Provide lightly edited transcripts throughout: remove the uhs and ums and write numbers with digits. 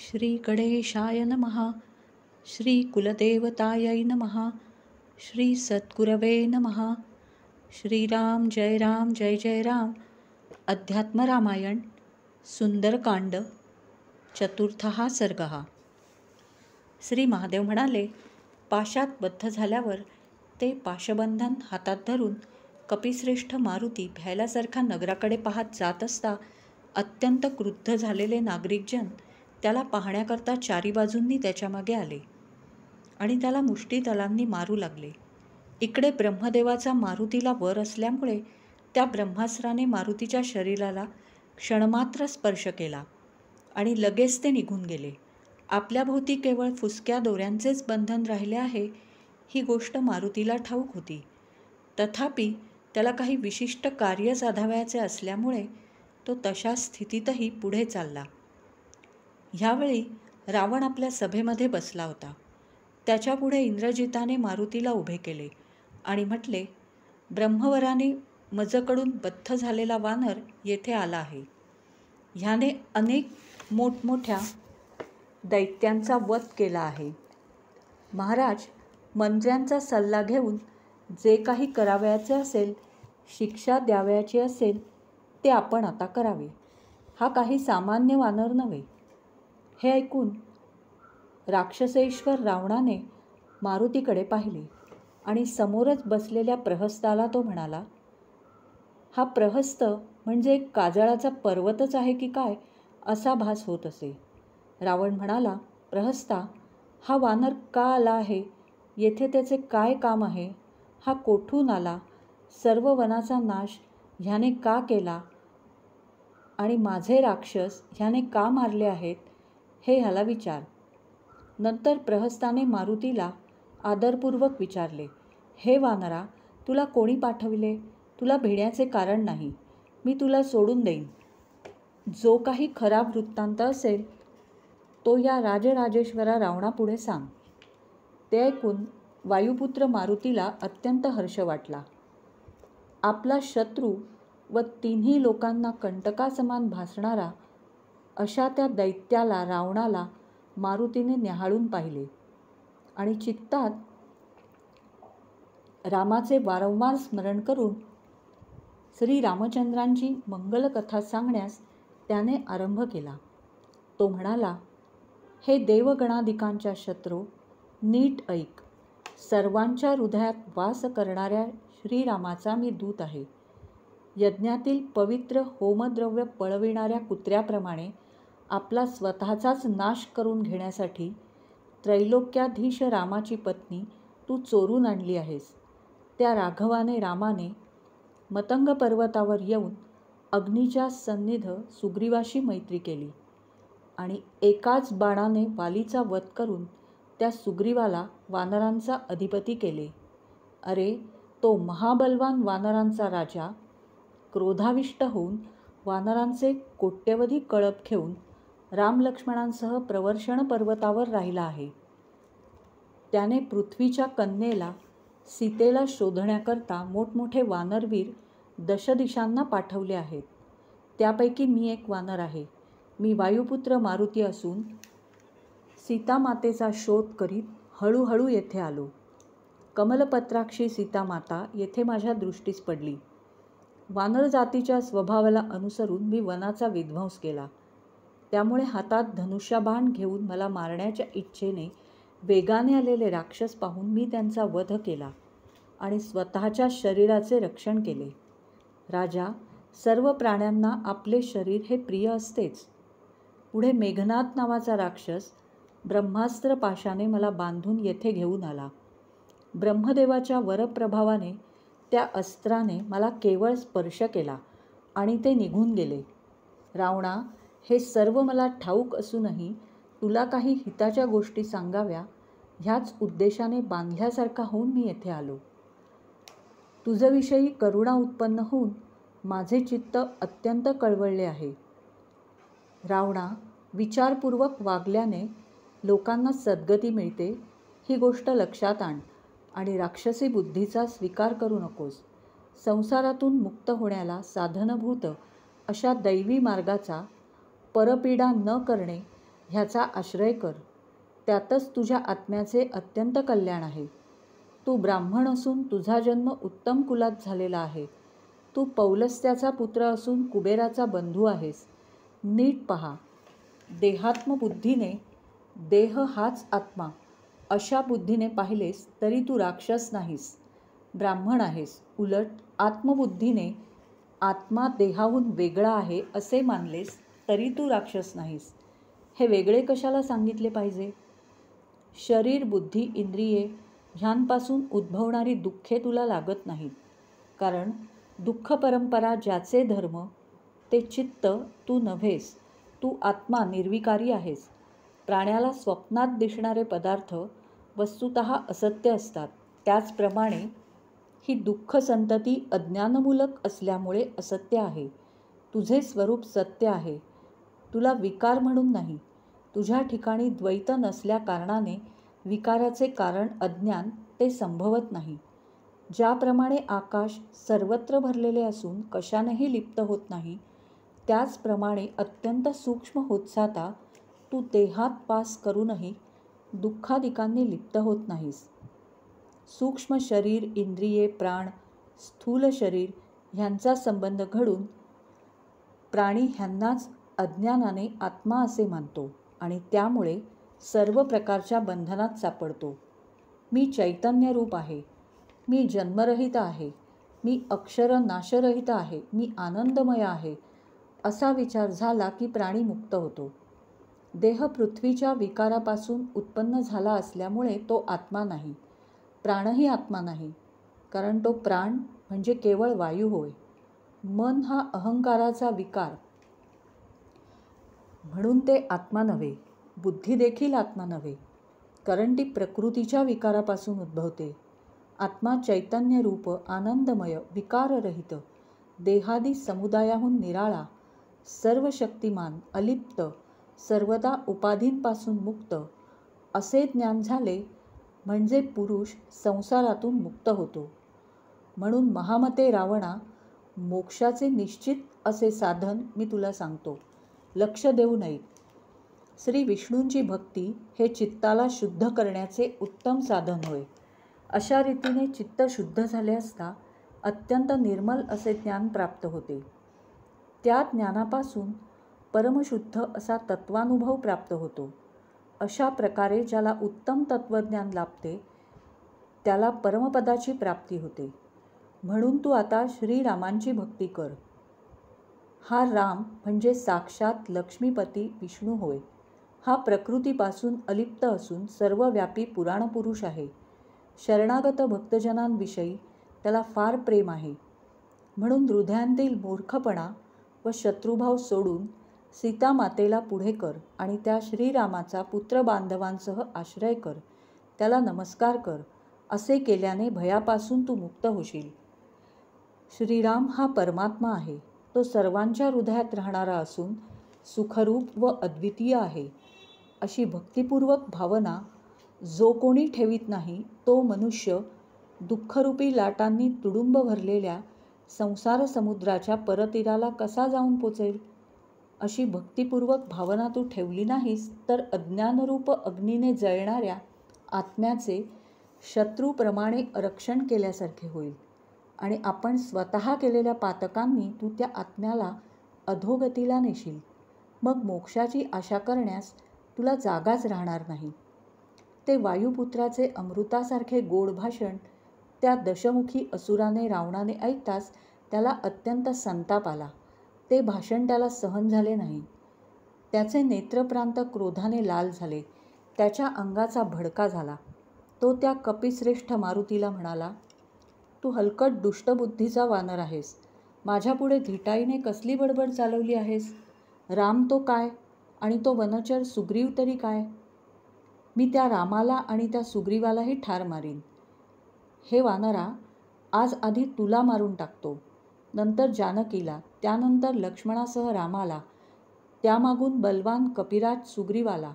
श्री गणेशाय नमः. श्री कुलदेवतायै नमः. श्री सद्गुरवे नमः. श्रीराम जय राम जय जय राम. अध्यात्म रामायण सुंदरकांड चतुर्थः सर्गः. श्री महादेव म्हणाले, पाशात बद्ध झाल्यावर ते पाशबंधन हातात धरून कपिश्रेष्ठ मारुती भ्यायल्यासारखा नगराकडे पाहत जात असता अत्यंत क्रुद्ध झालेले नागरिकजन त्याला पाहण्याकरता चारी बाजूंनी त्याच्या मागे आले आणि त्याला मुष्टीतलांनी मारू लागले. इकडे ब्रह्मदेवाचा मारुतीला वर असल्यामुळे त्या ब्रह्मास्त्राने मारुतीच्या शरीराला क्षणमात्र स्पर्श केला आणि लगेच ते निघून गेले. आपल्याभोवती केवळ फुसक्या दोऱ्यांचेच बंधन राहिले आहे ही गोष्ट मारुतीला ठाऊक होती. तथापि त्याला काही विशिष्ट कार्य साधावयाचे असल्यामुळे तो तशा स्थितीतही पुढे चालला. ह्यावेळी रावण आपल्या सभेमध्ये बसला होता. त्याच्यापुढे इंद्रजिताने मारुतीला उभे केले आणि म्हटले, ब्रह्मवराने मजकडून बद्ध झालेला वानर येथे आला आहे. ह्याने अनेक मोठमोठ्या दैत्यांचा वध केला आहे. महाराज, मंत्र्यांचा सल्ला घेऊन जे काही करावयाचे असेल, शिक्षा द्यावयाची असेल ते आपण आता करावे. हा काही सामान्य वानर नव्हे. हे ऐकून राक्षसेश्वर रावणाने मारुतीकडे पाहिले आणि समोरच बसलेल्या प्रहस्ताला तो म्हणाला, हा प्रहस्त म्हणजे एक काजळाचा पर्वतच आहे की काय असा भास होत असे. रावण म्हणाला, प्रहस्ता, हा वानर का आला आहे? येथे त्याचे काय काम आहे? हा कोठून आला? सर्व वनाचा नाश ह्याने का केला आणि माझे राक्षस ह्याने का मारले आहेत हे ह्याला विचार. नंतर प्रहस्ताने मारुतीला आदरपूर्वक विचारले, हे वानरा, तुला कोणी पाठविले? तुला भिण्याचे कारण नाही. मी तुला सोडून देईन. जो काही खरा वृत्तांत असेल तो या राजराजेश्वरा रावणापुढे सांग. ते ऐकून वायुपुत्र मारुतीला अत्यंत हर्ष वाटला. आपला शत्रू व तिन्ही लोकांना कंटकासमान भासणारा अशा त्या दैत्याला रावणाला मारुतीने न्याहाळून पाहिले आणि चित्तात रामाचे वारंवार स्मरण करून श्री रामचंद्रांची मंगलकथा सांगण्यास त्याने आरंभ केला. तो म्हणाला, हे देवगणाधिकांच्या शत्रू, नीट ऐक. सर्वांच्या हृदयात वास करणाऱ्या श्रीरामाचा मी दूत आहे. यज्ञातील पवित्र होमद्रव्य पळविणाऱ्या कुत्र्याप्रमाणे आपला स्वतःचाच नाश करून घेण्यासाठी त्रैलोक्याधीश रामाची पत्नी तू चोरून आणली आहेस. त्या राघवाने रामाने मतंग पर्वतावर येऊन अग्नीच्या सन्निध सुग्रीवाशी मैत्री केली आणि एकाच बाणाने वालीचा वध करून त्या सुग्रीवाला वानरांचा अधिपती केले. अरे, तो महाबलवान वानरांचा राजा क्रोधाविष्ट होऊन वानरांचे कोट्यवधी कळप घेऊन रामलक्ष्मणांसह प्रवर्षण पर्वतावर राहिला आहे. त्याने पृथ्वीच्या कन्येला सीतेला शोधण्याकरता मोठमोठे वानरवीर दशदिशांना पाठवले आहेत. त्यापैकी मी एक वानर आहे. मी वायुपुत्र मारुती असून सीतामातेचा शोध करीत हळूहळू येथे आलो. कमलपत्राक्षी सीतामाता येथे माझ्या दृष्टीस पडली. वानर जातीच्या स्वभावाला अनुसरून मी वनाचा विध्वंस केला. त्यामुळे हातात धनुष्यबाण घेऊन मला मारण्याच्या इच्छेने वेगाने आलेले राक्षस पाहून मी त्यांचा वध केला आणि स्वतःच्या शरीराचे रक्षण केले. राजा, सर्व प्राण्यांना आपले शरीर हे प्रिय असतेच. पुढे मेघनाद नावाचा राक्षस ब्रह्मास्त्र पाशाने मला बांधून येथे घेऊन आला. ब्रह्मदेवाच्या वरप्रभावाने त्या अस्त्राने मला केवळ स्पर्श केला आणि ते निघून गेले. रावणा, हे सर्व मला ठाऊक असूनही तुला काही हिताच्या गोष्टी सांगाव्या ह्याच उद्देशाने बांधल्यासारखा होऊन मी येथे आलो. तुझविषयी करुणा उत्पन्न होऊन माझे चित्त अत्यंत कळवळले आहे. रावणा, विचारपूर्वक वागल्याने लोकांना सद्गती मिळते ही गोष्ट लक्षात आण आणि राक्षसी बुद्धीचा स्वीकार करू नकोस. संसारातून मुक्त होण्याला साधनभूत अशा दैवी मार्गाचा परपीडा न करणे ह्याचा आश्रय कर. त्यातच तुझ्या आत्म्याचे अत्यंत कल्याण आहे. तू ब्राह्मण असून तुझा जन्म उत्तम कुलात झालेला आहे. तू पौलस्त्याचा पुत्र असून कुबेराचा बंधू आहेस. नीट पहा. देहात्मबुद्धीने देह हाच आत्मा अशा बुद्धीने पाहिलेस तरी तू राक्षस नाहीस, ब्राह्मण आहेस. उलट आत्मबुद्धीने आत्मा देहाहून वेगळा आहे असे मानलेस तरी तू राक्षस नाहीस. हे वेगळे कशाला सांगितले पाहिजे? शरीर, बुद्धी, इंद्रिये ह्यांपासून उद्भवणारी दुःखे तुला लागत नाहीत. कारण दुःख परंपरा ज्याचे धर्म ते चित्त तू नव्हेस. तू आत्मा निर्विकारी आहेस. प्राण्याला स्वप्नात दिसणारे पदार्थ वस्तुतः असत्य असतात. त्याचप्रमाणे ही दुःख संतती अज्ञानमूलक असल्यामुळे असत्य आहे. तुझे स्वरूप सत्य आहे. तुला विकार म्हणून नाही. तुझ्या ठिकाणी द्वैत नसल्या कारणाने विकाराचे कारण अज्ञान ते संभवत नाही. ज्याप्रमाणे आकाश सर्वत्र भरलेले असून कशानेही लिप्त होत नाही, त्याचप्रमाणे अत्यंत सूक्ष्म होत जाता तू देहात वास करूनही दुःखादिकांनी लिप्त होत नाहीस. सूक्ष्म शरीर, इंद्रिये, प्राण, स्थूल शरीर ह्यांचा संबंध घडून प्राणी ह्यांनाच अज्ञानाने आत्मा असे मानतो आणि त्यामुळे सर्व प्रकारच्या बंधनात सापडतो. मी चैतन्य रूप आहे. मी जन्मरहित आहे. मी अक्षर नाशरहित आहे. मी आनंदमय आहे. असा विचार झाला की प्राणी मुक्त होतो. देह पृथ्वीच्या विकारापासून उत्पन्न झाला असल्यामुळे तो आत्मा नाही. प्राणही आत्मा नाही, कारण तो प्राण म्हणजे केवळ वायू होय. मन हा अहंकाराचा विकार, म्हणून ते आत्मा नव्हे. बुद्धी देखील आत्मा नव्हे, कारण ती प्रकृतीच्या विकारापासून उद्भवते. आत्मा चैतन्य रूप, आनंदमय, विकाररहित, देहादी समुदायाहून निराळा, सर्व शक्तिमान, अलिप्त, सर्वदा उपाधींपासून मुक्त असे ज्ञान झाले म्हणजे पुरुष संसारातून मुक्त होतो. म्हणून महामते रावणा, मोक्षाचे निश्चित असे साधन मी तुला सांगतो. लक्ष देऊ नये. श्री विष्णूंची भक्ती हे चित्ताला शुद्ध करण्याचे उत्तम साधन होय. अशा रीतीने चित्त शुद्ध झाले असता अत्यंत निर्मल असे ज्ञान प्राप्त होते. त्या ज्ञानापासून परमशुद्ध असा तत्वानुभव प्राप्त होतो. अशा प्रकारे ज्याला उत्तम तत्वज्ञान लाभते त्याला परमपदाची प्राप्ती होते. म्हणून तू आता श्रीरामांची भक्ती कर. हा राम म्हणजे साक्षात लक्ष्मीपती विष्णू होय. हा प्रकृतीपासून अलिप्त असून सर्वव्यापी पुराणपुरुष आहे. शरणागत भक्तजनांविषयी त्याला फार प्रेम आहे. म्हणून हृदयांतील मूर्खपणा व शत्रुभाव सोडून सीतामातेला पुढे कर आणि त्या श्रीरामाचा पुत्रबांधवांसह आश्रय कर. त्याला नमस्कार कर. असे केल्याने भयापासून तू मुक्त होशील. श्रीराम हा परमात्मा आहे. तो सर्वांच्या हृदयात राहणारा असून सुखरूप व अद्वितीय आहे. अशी भक्तिपूर्वक भावना जो कोणी ठेवीत नाही तो मनुष्य दुःखरूपी लाटांनी तुडुंब भरलेल्या संसार समुद्राच्या परतीराला कसा जाऊन पोचेल? अशी भक्तिपूर्वक भावना तू ठेवली नाहीस तर अज्ञानरूप अग्नीने जळणाऱ्या आत्म्याचे शत्रूप्रमाणे रक्षण केल्यासारखे होईल आणि आपण स्वतः केलेल्या पातकांनी तू त्या आत्म्याला अधोगतीला नेशील. मग मोक्षाची आशा करण्यास तुला जागाच राहणार नाही. ते वायुपुत्राचे अमृतासारखे गोड भाषण त्या दशमुखी असुराने रावणाने ऐकताच त्याला अत्यंत संताप आला. ते भाषण त्याला सहन झाले नाही. त्याचे नेत्रप्रांत क्रोधाने लाल झाले. त्याच्या अंगाचा भडका झाला. तो त्या कपिश्रेष्ठ मारुतीला म्हणाला, तू हलकट दुष्टबुद्धीचा वानर आहेस. माझ्यापुढे धिटाईने कसली बडबड चालवली आहेस? राम तो काय आणि तो वनचर सुग्रीव तरी काय? मी त्या रामाला आणि त्या सुग्रीवालाही ठार मारीन. हे वानरा, आज आधी तुला मारून टाकतो, नंतर जानकीला, त्यानंतर लक्ष्मणासह रामाला, त्यामागून बलवान कपिराज सुग्रीवाला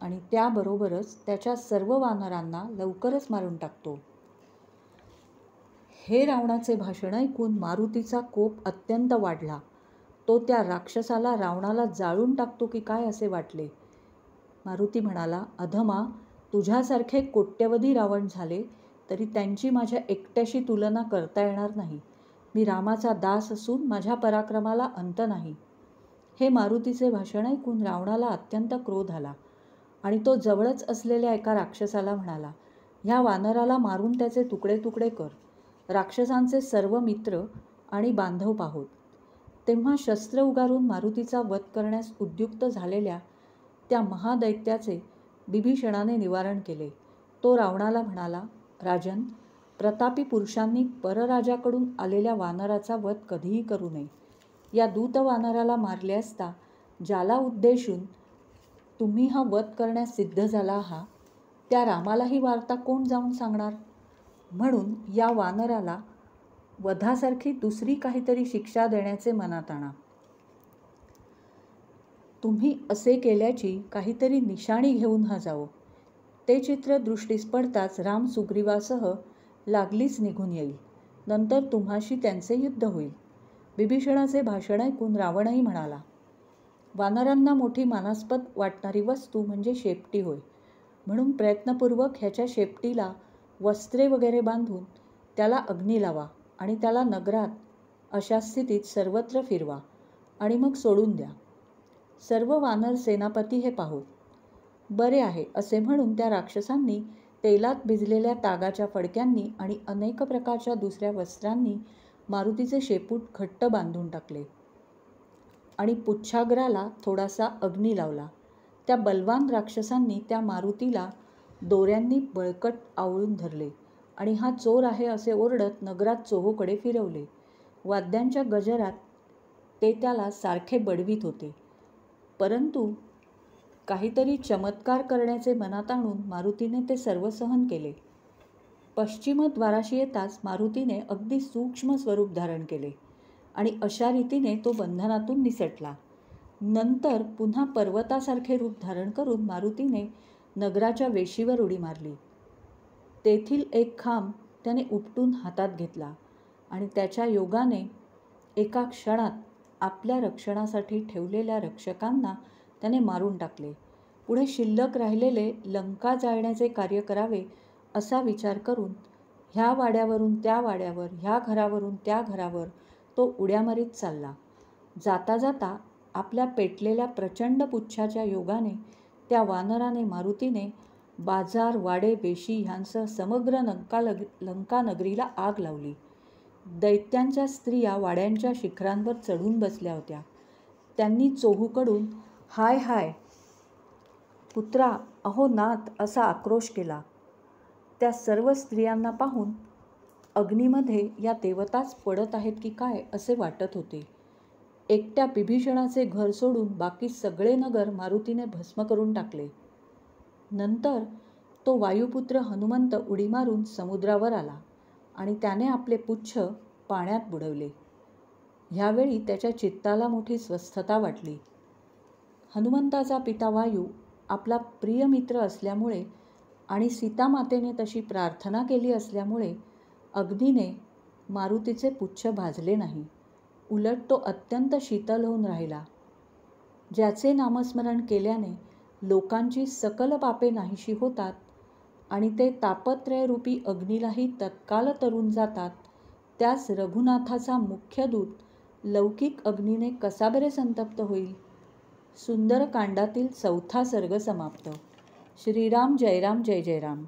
आणि त्याबरोबरच त्याच्या सर्व वानरांना लवकरच मारून टाकतो. हे रावणाचे भाषण ऐकून मारुतीचा कोप अत्यंत वाढला. तो त्या राक्षसाला रावणाला जाळून टाकतो की काय असे वाटले. मारुती म्हणाला, अधमा, तुझ्यासारखे कोट्यवधी रावण झाले तरी त्यांची माझ्या एकट्याशी तुलना करता येणार नाही. मी रामाचा दास असून माझ्या पराक्रमाला अंत नाही. हे मारुतीचे भाषण ऐकून रावणाला अत्यंत क्रोध आला आणि तो जवळच असलेल्या एका राक्षसाला म्हणाला, ह्या वानराला मारून त्याचे तुकडे तुकडे कर. राक्षसांचे सर्व मित्र आणि बांधव पाहोत. तेव्हा शस्त्र उगारून मारुतीचा वध करण्यास उद्युक्त झालेल्या त्या महादैत्याचे बिभीषणाने निवारण केले. तो रावणाला म्हणाला, राजन, प्रतापी पुरुषांनी परराजाकडून आलेल्या वानराचा वध कधीही करू नये. या दूत वानराला मारले असता ज्याला उद्देशून तुम्ही हा वध करण्यास सिद्ध झाला आहात त्या रामाला ही वार्ता कोण जाऊन सांगणार? म्हणून या वानराला वधासारखी दुसरी काहीतरी शिक्षा देण्याचे मनात आणा. तुम्ही असे केल्याची काहीतरी निशाणी घेऊन हा जाओ. ते चित्र दृष्टीस पडताच राम सुग्रीवासह लागलीच निघून येईल. नंतर तुम्हाशी त्यांचे युद्ध होईल. बिभीषणाचे भाषण ऐकून रावणही म्हणाला, वानरांना मोठी मानास्पद वाटणारी वस्तू म्हणजे शेपटी होय. म्हणून प्रयत्नपूर्वक ह्याच्या शेपटीला वस्त्रे वगैरे बांधून त्याला अग्नी लावा आणि त्याला नगरात अशा स्थितीत सर्वत्र फिरवा आणि मग सोडून द्या. सर्व वानर सेनापती हे पाहोत. बरे आहे असे म्हणून त्या राक्षसांनी तेलात भिजलेल्या तागाच्या फडक्यांनी आणि अनेक प्रकारच्या दुसऱ्या वस्त्रांनी मारुतीचे शेपूट घट्ट बांधून टाकले आणि पुच्छाग्राला थोडासा अग्नी लावला. त्या बलवान राक्षसांनी त्या मारुतीला दोऱ्यांनी बळकट आवळून धरले आणि हा चोर आहे असे ओरडत नगरात चोहोकडे फिरवले. वाद्यांच्या गजरात ते त्याला सारखे बडवीत होते. परंतु काहीतरी चमत्कार करण्याचे मनात आणून मारुतीने ते सर्व सहन केले. पश्चिम द्वाराशी येताच मारुतीने अगदी सूक्ष्म स्वरूप धारण केले आणि अशा रीतीने तो बंधनातून निसटला. नंतर पुन्हा पर्वतासारखे रूप धारण करून मारुतीने नगराच्या वेशीवर उडी मारली. तेथील एक खांब त्याने उपटून हातात घेतला आणि त्याच्या योगाने एका क्षणात आपल्या रक्षणासाठी ठेवलेल्या रक्षकांना त्याने मारून टाकले. पुढे शिल्लक राहिलेले लंका जाळण्याचे कार्य करावे असा विचार करून ह्या वाड्यावरून त्या वाड्यावर, ह्या घरावरून त्या घरावर तो उड्या मारीत चालला. जाता जाता आपल्या पेटलेल्या प्रचंड पुच्छाच्या योगाने त्या वानराने मारुतीने बाजार, वाडे, वेशी ह्यांसह समग्र लंका नगरीला आग लावली. दैत्यांच्या स्त्रिया वाड्यांच्या शिखरांवर चढून बसल्या होत्या. त्यांनी चोहूकडून हाय हाय पुत्रा, अहो नाथ असा आक्रोश केला. त्या सर्व स्त्रियांना पाहून अग्नीमध्ये या देवताच पडत आहेत की काय असे वाटत होते. एकट्या बिभीषणाचे घर सोडून बाकी सगळे नगर मारुतीने भस्म करून टाकले. नंतर तो वायुपुत्र हनुमंत उडी मारून समुद्रावर आला आणि त्याने आपले पुच्छ पाण्यात बुडवले. ह्यावेळी त्याच्या चित्ताला मोठी स्वस्थता वाटली. हनुमंताचा पिता वायू आपला प्रिय मित्र असल्यामुळे आणि सीतामातेने तशी प्रार्थना केली असल्यामुळे अग्नीने मारुतीचे पुच्छ भाजले नाही. उलट तो अत्यंत शीतल होऊन राहिला. ज्याचे नामस्मरण केल्याने लोकांची सकल पापे नाहीशी होतात आणि ते तापत्रयरूपी अग्नीलाही तत्काल तरून जातात, त्यास रघुनाथाचा मुख्य दूत लौकिक अग्नीने कसा बरे संतप्त होईल. सुंदरकांडातील 4था सर्ग समाप्त. श्रीराम जय राम जय जय राम.